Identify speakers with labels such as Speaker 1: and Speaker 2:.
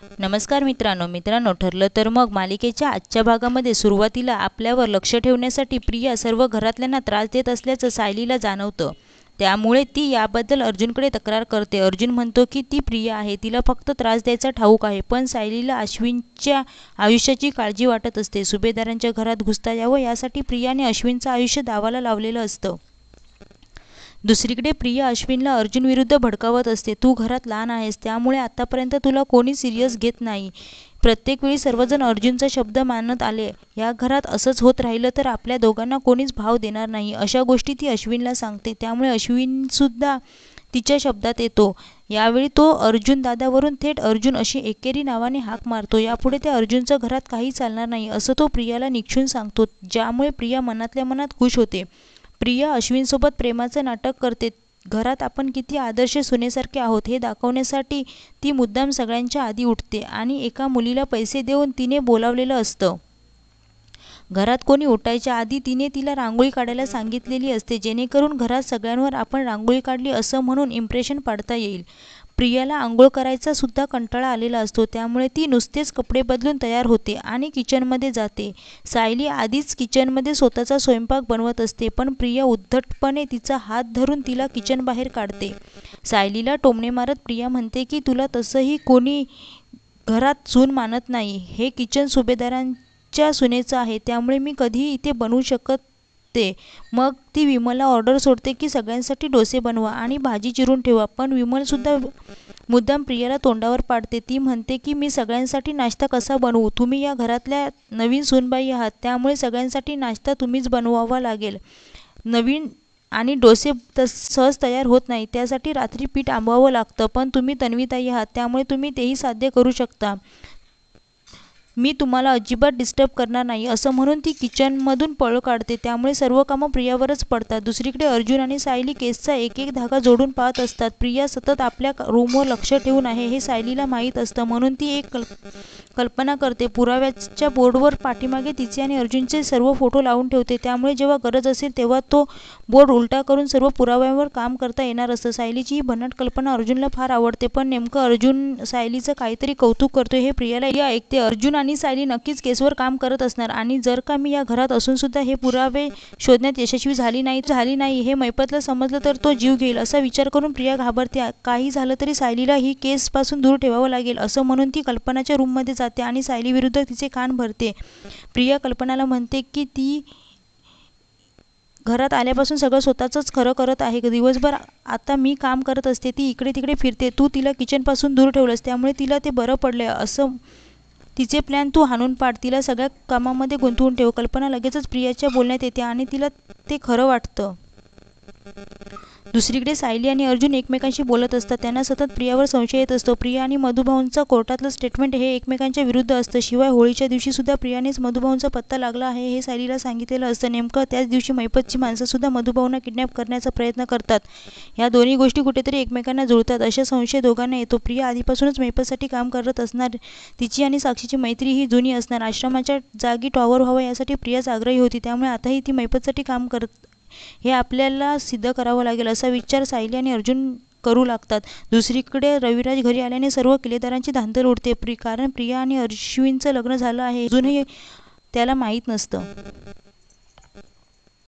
Speaker 1: नमस्कार मित्रांनो ठरलं तर मग मालिकेच्या आजच्या भागामध्ये सुरुवातीला आपल्यावर लक्ष ठेवण्यासाठी प्रिया सर्व घरातल्यांना त्रास देत असल्याचं सायलीला जाणवतं. त्यामुळे ती याबद्दल अर्जुनकडे तक्रार करते. अर्जुन म्हणतो की ती प्रिया आहे, तिला फक्त त्रास द्यायचा ठाऊक आहे. पण सायलीला अश्विनच्या आयुष्याची काळजी वाटत असते. सुभेदारांच्या घरात घुसता यावं यासाठी प्रियाने अश्विनचं आयुष्य दावाला लावलेलं असतं. दुसरीकडे प्रिया अश्विनला अर्जुन विरुद्ध भडकावत असते. तू घरात लहान आहेस, त्यामुळे आतापर्यंत तुला कोणी सिरियस घेत नाही. प्रत्येक वेळी सर्वजण अर्जुनचा शब्द मानत आले. या घरात असंच होत राहिलं तर आपल्या दोघांना कोणीच भाव देणार नाही, अशा गोष्टी ती अश्विनला सांगते. त्यामुळे अश्विनसुद्धा तिच्या शब्दात येतो. यावेळी तो अर्जुन दादावरून थेट अर्जुन अशी एकेरी नावाने हाक मारतो. यापुढे त्या अर्जुनचं घरात काही चालणार नाही असं तो प्रियाला निक्षून सांगतो, ज्यामुळे प्रिया मनातल्या मनात खुश होते. प्रिया अश्विनसोबत प्रेमाचं नाटक करते. घरात आपण किती आदर्श सुनेसारखे आहोत हे दाखवण्यासाठी ती मुद्दाम सगळ्यांच्या आधी उठते आणि एका मुलीला पैसे देऊन तिने बोलावलेलं असतं. घरात कोणी उठायच्या आधी तिने तिला रांगोळी काढायला सांगितलेली असते, जेणेकरून घरात सगळ्यांवर आपण रांगोळी काढली असं म्हणून इम्प्रेशन पाडता येईल. प्रियाला आंघोळ करायचा सुद्धा कंटाळा आलेला असतो, त्यामुळे ती नुसतेच कपडे बदलून तयार होते आणि किचनमध्ये जाते. सायली आधीच किचनमध्ये स्वतःचा स्वयंपाक बनवत असते, पण प्रिया उद्धटपणे तिचा हात धरून तिला किचनबाहेर काढते. सायलीला टोमणे मारत प्रिया म्हणते की तुला तसंही कोणी घरात सून मानत नाही. हे किचन सुभेदारांच्या सुनेचं आहे, त्यामुळे मी कधीही इथे बनवू शकते. मग ती विमलला ऑर्डर सोडते की सगळ्यांसाठी डोसे बनवा आणि भाजी चिरून ठेवा, पण विमलसुद्धा मुद्दाम प्रियाला तोंडावर पाडते. ती म्हणते की मी सगळ्यांसाठी नाश्ता कसा बनवू? तुम्ही या घरातल्या नवीन सूनबाई आहात, त्यामुळे सगळ्यांसाठी नाश्ता तुम्हीच बनवावा लागेल. नवीन आणि डोसे सहज तयार होत नाही, त्यासाठी रात्री पीठ आंबवावं लागतं. पण तुम्ही तन्वीताई आहात, त्यामुळे तुम्ही तेही साध्य करू शकता. मी तुम्हाला अजिबात डिस्टर्ब करणार नाही असं म्हणून ती किचनमधून पळ काढते. त्यामुळे सर्व कामं प्रियावरच पडतात. दुसरीकडे अर्जुन आणि सायली केसचा एक एक धागा जोडून पाहत असतात. प्रिया सतत आपल्या रूमवर लक्ष ठेवून आहे हे सायलीला माहीत असतं, म्हणून ती एक कल्पना करते. पुराव्याच्या बोर्डवर पाठीमागे तिचे आणि अर्जुनचे सर्व फोटो लावून ठेवते, त्यामुळे जेव्हा गरज असेल तेव्हा तो बोर्ड उलटा करून सर्व पुराव्यांवर काम करता येणार असतं. सायलीची ही भन्नाट कल्पना अर्जुनला फार आवडते, पण नेमकं अर्जुन सायलीचं काहीतरी कौतुक करतोय हे प्रियाला ऐकते. अर्जुन आणि सायली नक्कीच केसवर काम करत असणार आणि जर का मी या घरात असून सुद्धा हे पुरावे शोधण्यात यशस्वी झाली नाही हे मैपतला समजलं तर तो जीव घेईल असा विचार करून प्रिया घाबरते. काही झालं तरी सायलीला ही केसपासून दूर ठेवावं लागेल असं म्हणून ती कल्पनाच्या रूममध्ये जाते आणि सायली विरुद्ध तिचे कान भरते. प्रिया कल्पनाला म्हणते की ती घरात आल्यापासून सगळं स्वतःच खरं करत आहे. दिवसभर आता मी काम करत असते, ती इकडे तिकडे फिरते. तू तिला किचनपासून दूर ठेवलंस, त्यामुळे तिला ते बरं पडलंय. असं तिचे प्लॅन तू हाणून पाड, तिला सगळ्या कामामध्ये गुंतवून ठेव. कल्पना लगेचच प्रियाच्या बोलण्यात येते आणि तिला ते खरं वाटतं. दुसरीकडे सायली आणि अर्जुन एकमेकांशी बोलत असतात. त्यांना सतत प्रियावर संशय येत असतो. प्रिया आणि मधुभाऊंचं कोर्टातलं स्टेटमेंट हे एकमेकांच्या विरुद्ध असतं. शिवाय होळीच्या दिवशी सुद्धा प्रियानेच मधुभाऊंचा पत्ता लागला आहे हे सायलीला सांगितलेलं असतं. नेमकं त्याच दिवशी मैपतची माणसं सुद्धा मधुभाऊंना किडनॅप करण्याचा प्रयत्न करतात. ह्या दोन्ही गोष्टी कुठेतरी एकमेकांना जुळतात अशा संशय दोघांना येतो. प्रिया आधीपासूनच मैपतसाठी काम करत असणार. तिची आणि साक्षीची मैत्री ही जुनी असणार. आश्रमाच्या जागी टॉवर व्हावा यासाठी प्रियाच आग्रही होती, त्यामुळे आताही ती मैपतसाठी काम करत हे आपल्याला सिद्ध करावं लागेल असा विचार सायली आणि अर्जुन करू लागतात. दुसरीकडे रविराज घरी आल्याने सर्व किल्लेदारांची धांदल उडते, कारण प्रिया आणि अश्विनचं लग्न झालं आहे अजूनही त्याला माहीत नसतं.